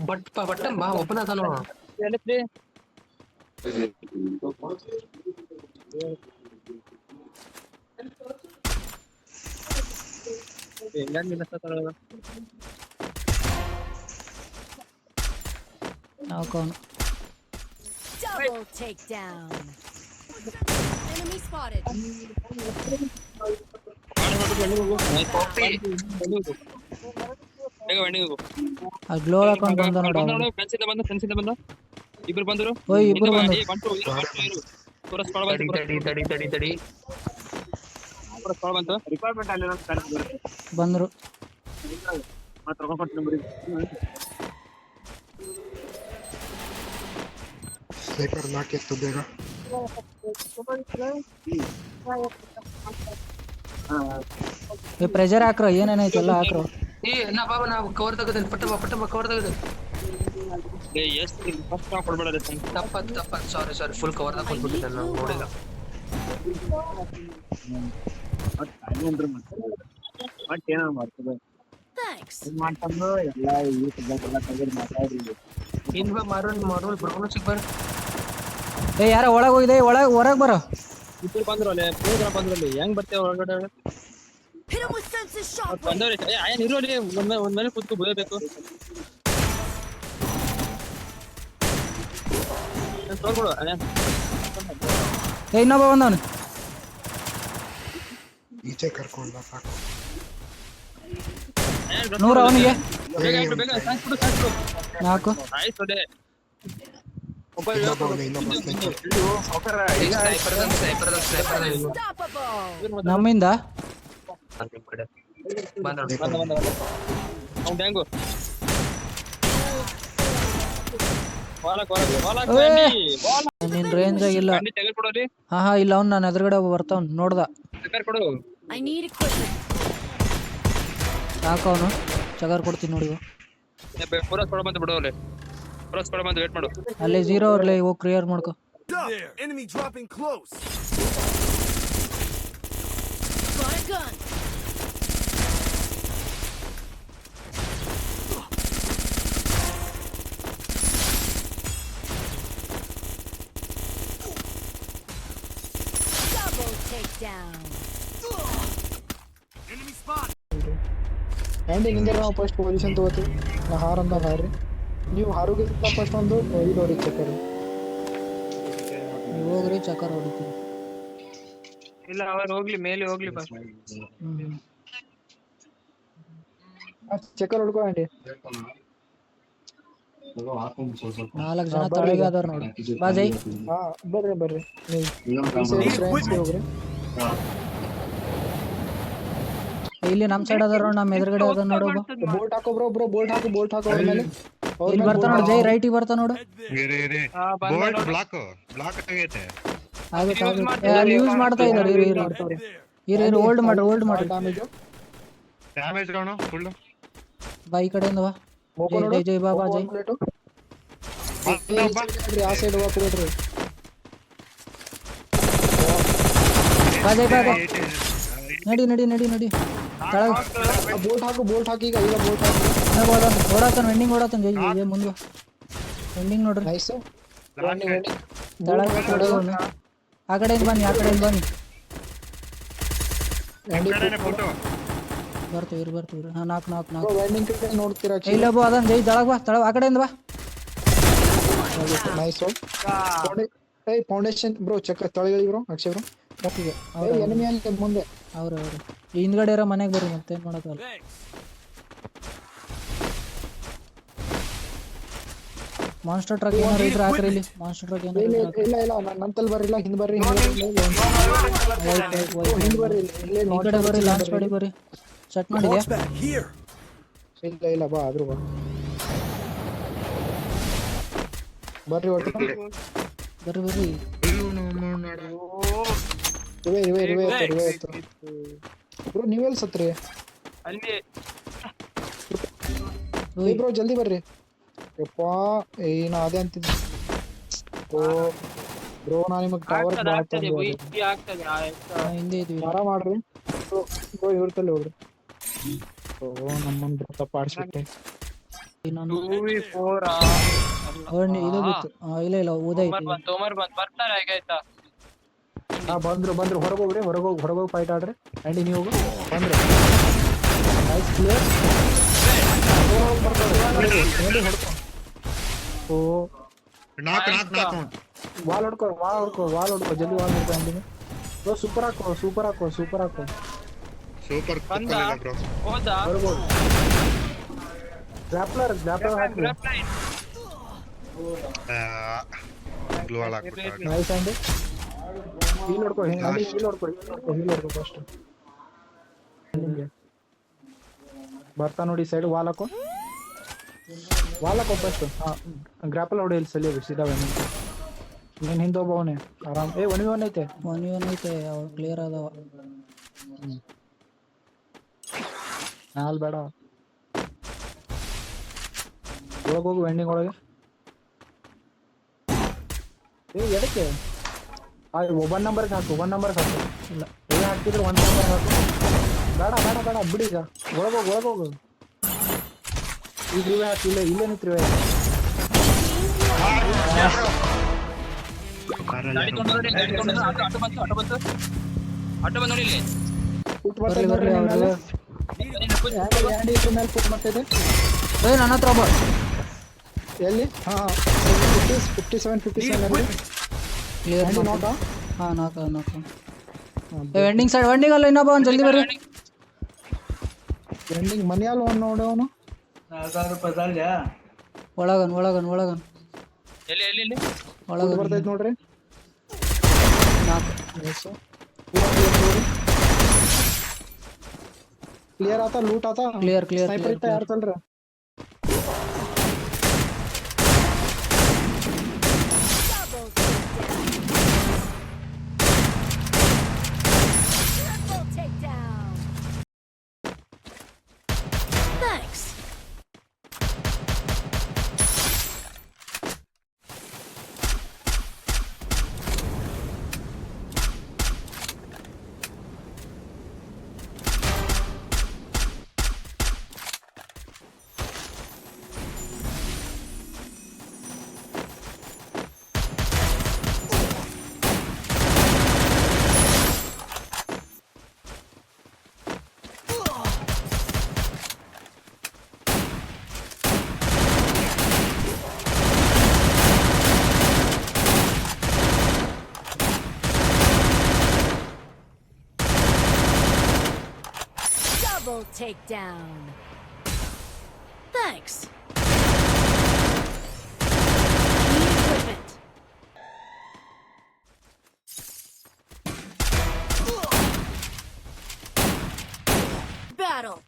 ಬಟ್ಟಂ ಬಾ ಓಪನ್ ಆತಾನೋ ಎಲ್ಲಿದ್ರಿ ಎಲ್ಲ ನಿಲ್ಲಸ್ತಾರ ನಾಕೋನು Double takedown. Enemy spotted. ಆ ಗ್ಲೋ ಹಾಕೊಂಡು ಬಂದ ನೋಡ ಫ್ರೆಂಡ್ಸಿಂದ ಬಂದ ಇಬ್ರು ಬಂದ್ರು ಓಯ್ ಇಬ್ರು ಬಂದ್ರು ತಡಿ ಬಂತು ರಿಕ್ವೈರ್ಮೆಂಟ್ ಅಲ್ಲಿ ಬಂದ್ರು ಸ್ನೈಪರ್ ನಾಕಿತ್ತು ಬೇಗ ಪ್ರೆಷರ್ ಹಾಕ್ರೋ ಏನೇನೈತೆ ಎಲ್ಲ ಹಾಕ್ರೋ ಏ ನಾ ಬಾಬಾ ನಾ ಕವರ್ ತೆಗೆದೇನೆ ಪಟ್ಟಮ್ಮ ಕವರ್ ತೆಗೆದೆ ತಪ್ಪ ಸಾರಿ ಫುಲ್ ಕವರ್ ದಾಗ ಕೊಟ್ಬಿಟ್ಟಿದ್ದೆ ನಾನು ನೋಡಿಲ್ಲ Thanks. ಇನ್ ಬಾ ಮಾರೋಲ್ ಬ್ರೌನ್ ಸಿಗ್ಬಾರ ಏ ಯಾರ ಒಳಗೆ ಹೋಗಿದೆ ಹೊರಗೆ ಬರೋ ಇಬ್ರು ಬಂದ್ರು ಅಲ್ಲಿ ಪ್ರೋಗ್ರಾಮ್ ಬಂದ್ರು ಅಲ್ಲಿ ಹೆಂಗ್ ಬರ್ತೇವೆ ಒಳಗಡೆ Hit him with senses shot. ಬಂದವ್ರೆ ಆಯನ್ ಇರೋ ಅಲ್ಲಿ ಒಂದ್ ಮೇಲೆ ಕೂತ್ಕೊ ಬೀಳಬೇಕು ತೋರ್ಕೊಡು ಏ ಇನ್ನೊಬ್ಬ ಬಂದವನು ಈಚೆ ಕರ್ಕೊಂಡ ಸಾಕು 100 ಅವನಿಗೆ ಬೇಗ ಸಾಕು 4 ಆಯ್ತು ಅದೇ ಇನ್ನೊಬ್ಬ ಸ್ನೈಪರ್ Unstoppable. ನಮ್ಮಿಂದ ನಿಮ್ ಕಡೆ ಬಂದ ಅವ್ನು ಡ್ಯಾಂಗು ನಿನ್ ರೇಂಜ್ ಆಗಿಲ್ಲ ತೆಗೆದ್ಕೊಡೋರಿ ಹಾ ಇಲ್ಲ ಅವ್ನು ನಾನು ಎದುರುಗಡೆ ಬರ್ತಾವ್ ನೋಡ್ದ ಕೊಡು I need equipment. ಸಾಕವನು ಚಗರ್ ಕೊಡ್ತೀನಿ ನೋಡಿ ಪೂರ ಕೊಡ ಬಂದು ಬಿಡು ಅಲ್ಲಿ ಪೂರ ಕೊಡ ಬಂದು ವೇಟ್ ಮಾಡು ಅಲ್ಲಿ 0 ಇರ್ಲಿ ಹೋಗಿ ಕ್ಲಿಯರ್ ಮಾಡ್ಕೊ Enemy dropping close. Got a gun. Double takedown. Enemy spot. Andy ನಿಂಗೆ ನಾವು ಫಸ್ಟ್ ಪೊಸಿಷನ್ ತೊಗೋತೀವಿ ನಾ ಹಾರಂದ ಹಾರಿ ನೀವು ಹಾರೋಗಿಂತ ಫಸ್ಟ್ ಒಂದು ಇದು ಹೊಡಿ ಚಕ್ಕರ್ ನೀವು ಹೋಗ್ರಿ ಚಕ್ಕರ್ ಹೊಡಿತೀವಿ ಇಲ್ಲ ಅವ್ರು ಹೋಗ್ಲಿ ಮೇಲೆ ಹೋಗ್ಲಿ ಬಸ್ ಚಕ್ಕರ್ ಹೊಡ್ಕೋ ಆ್ಯಂಡಿ 4 ಜನ ತಳಗೆ ಅದಾರ ನೋಡಿ ಬಾ ಜೈ ಹಾ ಬರ್ರಿ ನೀವು ಹೋಗ್ರಿ ಇಲ್ಲಿ ನಮ್ ಸೈಡ್ ಅದಾರ ನಮ್ಮ ಎದುರುಗಡೆ ಅದ ನೋಡು ಬೋಲ್ಟ್ ಹಾಕೋ ಬ್ರೋ ಬೋಲ್ಟ್ ಹಾಕೋ ಅವ್ರ ಮೇಲೆ ಇಲ್ಲಿ ಬರ್ತಾ ನೋಡು ಜೈ ರೈಟಿಗೆ ಬರ್ತಾ ನೋಡು ಬ್ಲಾಕ್ ಆಗೈತೆ ಆಗುತ್ತೆ ಅಲ್ಲಿ ಯೂಸ್ ಮಾಡ್ತಾ ಇದಾರೆ ಇರು ಹೋಲ್ಡ್ ಮಾಡ್ರಿ ಡ್ಯಾಮೇಜ್ ಕಾಣೋ ಫುಲ್ ಬಾ ಈ ಕಡೆಯಿಂದ ಬಾ ಜೈ ಬಾ ಜೈ ಆ ಸೈಡ್ ಹೋಗಕ್ ಬಿಡ್ರಿ ಬಾ ಜೈ ಬಾ ನಡಿ ಬೋಲ್ಟ್ ಹಾಕಿ ಈಗ ಬೋಲ್ಟ್ ಹಾಕಿ ಓಡಾತಾನ ವೆಂಡಿಂಗ್ ಓಡಾತಾನ ಜೈ ಮುಂದೆ ವೆಂಡಿಂಗ್ ನೋಡ್ರಿ ನೈಸ್ ಆ ಕಡೆಯಿಂದ ಬನ್ನಿ ಬರ್ತೀವಿ ಹಾ 4 ವೆಂಡಿಂಗ್ ಕಡೆ ನೋಡ್ತೀರಾ ಇಲ್ಲ ಬಾ ಅದನ್ನ ಜೈ ತಳಗ್ ಬಾ ಆ ಕಡೆಯಿಂದ ಬಾ ನೈಸ್ ಏಯ್ ಫೌಂಡೇಶನ್ ಬ್ರೋ ಚೆಕ್ ತಳಗಳಿ ಬ್ರೋ ಅಕ್ಷಯ್ ಬ್ರೋ ಎನಿಮಿ ಅಲ್ಲಿ ಮುಂದೆ ಅವ್ರು ಹಿಂದ್ಗಡೆ ಇರೋ ಮನೆಗೆ ಬರ್ರಿ ಮತ್ತೆ ಏನ್ ಮಾಡೋದಲ್ಲ ಮಾನ್ಸ್ಟರ್ ಟ್ರಕ್ ಏನಾರು ಇದ್ರೆ ಹಾಕ್ರಿ ಇಲ್ಲಿ ಮಾನ್ಸ್ಟರ್ ಟ್ರಕ್ ಏನಾರು ಇಲ್ಲ ನಂತಲ್ಲಿ ಬರ್ರಿಲ್ಲ ಹಿಂದ್ ಬರ್ರಿ ಹಿಂದ್ ಬರ್ರಿ ಈ ಕಡೆ ಬರ್ರಿ ಲಾಂಚ್ ಮಾಡಿ ಬರ್ರಿ ಸೆಟ್ ಮಾಡಿದ್ಯಾ ಇಲ್ಲ ಬಾ ಆದ್ರೂ ಬಾ ಬರ್ರಿ ಒಟ್ಟು ಬರ್ರಿ ಇವೆ ಬ್ರೋ ನೀವೆಲ್ಲ ಸತ್ರಿ ಅಲ್ಲಿ ಬ್ರೋ ಜಲ್ದಿ ಬರ್ರಿ ಯಪ್ಪ ಏನ ಅದೇ ಅಂತಿದ್ದೆ ಬ್ರೋ ನಾ ನಿಮಗೆ ಟವರ್ ಹಿಂದೆ ಇದ್ವಿ ಆರಾಮ ಮಾಡ್ರಿ ಬ್ರೋ ಇವ್ರ ತಲೆ ಹೋಗ್ರಿ ಓ ನಮ್ಮನ್ನ ತಪ್ಪ ಆಡ್ಸ್ಬಿಟ್ಟೆ ಇನ್ನೊಂದು 2v4 ಇದು ಬಿತ್ತು ಇಲ್ಲ ಇಲ್ಲ ಉದಯ್ ತೋಮರ್ ಬರ್ತಾರೆ ಈಗ ಆಯ್ತಾ. ಬಂದ್ರು ಹೊರಗೋಗ್ರಿ ಹೊರಗೋಗಿ ಫೈಟ್ ಆಡ್ರಿ ಆ್ಯಂಡಿ ನೀವು ಹೋಗು ಬಂದ್ರು ನೈಸ್ ಕ್ಲಿಯರ್ ಓ ನಾಕ್ ವಾಲ್ ಹೊಡ್ಕೊ ಜಲ್ದಿ ವಾಲ್ ಹೊಡ್ಕೊ ಆ್ಯಂಡಿಗೆ ಬ್ರೋ ಸೂಪರ್ ಹಾಕೋ ಸೂಪರ್ ಬಂದ ಬ್ರೋ. ಹೋದ ಹೊರಗೋಗಿ ಗ್ರಾಪ್ಲರ್ ಹಾಕಿ ಗ್ಲೂ ವಾಲ್ ಹಾಕ್ಬಿಟ್ಟ. ನೈಸ್ ಆ್ಯಂಡಿ ಹೀಲ್ ಹೊಡ್ಕೊ ಹೀಲ್ ಹೊಡ್ಕೊ ಫಸ್ಟ್ ಬರ್ತಾ ನೋಡಿ ಸೈಡ್ ವಾಲ್ ಹಾಕೋ ಫಸ್ಟ್ ಗ್ರಾಪಲ್ ಹೊಡಿ ಇಲ್ಲಿ ಸಲಿಯೋದು ಸೀದಾ ನೀನ್ ಹಿಂದೆ ಹೋಗ್ಬವನೆ ಆರಾಮ್ ಒನ್ ಐತೆ ಅವ್ರು ಕ್ಲಿಯರ್ ಅದಾವ. ನಾಲ್ ಬೇಡ ಒಳಗೋಗು ವೆಂಡಿಂಗ್ ಒಳಗೆ ಎದಕ್ಕೆ ಒನ್ ನಂಬರ್ಗೆ ಹಾಕು ಇಲ್ಲ ಹಾಕ್ತಿದ್ರೆ 1 ನಂಬರ್ ಹಾಕು ಬೇಡ ಬಿಡಿ ಈಗ ಒಳಗೋಗು ಈಗ ರಿವೆ ಹಾಕಿ ಇಲ್ಲೇ ನಿಂತ್ರಿವೆ ಗಾಡಿ ತಗೊಂಡು ಆಟೋ ಬಂತು ನೋಡಿ ಇಲ್ಲಿ. ಬರ್ಲಿ ಅವ್ರು ಹ್ಯಾಂಡಿ ಮೇಲೆ ಪುಟ್ ಮಾಡ್ತಿದೆ ನನ್ನ ಹತ್ರ ಒಬ್ಬ ಎಲ್ಲಿ 57 ಕ್ಲಿಯರ್ ಹ್ಯಾಂಡಿ ನೋಟಾ ನಾಕ ವೆಂಡಿಂಗ್ ಸೈಡ್ ವೆಂಡಿಂಗ್ ಅಲ್ಲ ಇನ್ನೊಬ್ಬ ಒಂದು ಜಲ್ದಿ ಬರ್ರಿ. ವೆಂಡಿಂಗ್ ಮನೆಯಲ್ಲಿ ಒಂದು ನೋಡವನು ಒಳಗನ್ ಎಲ್ಲಿ ಒಳಗನ್ ಬರ್ತೈತೆ ನೋಡ್ರಿ ನಾಲ್ಕು ಕ್ಲಿಯರ್ ಆತ ಲೂಟ್ ಆತ ಕ್ಲಿಯರ್ ಸ್ನೈಪರ್ ಇತ್ತ ಯಾರು ತಲ್ರ Double takedown. Thanks. Double takedown. Thanks. I need equipment. Battle.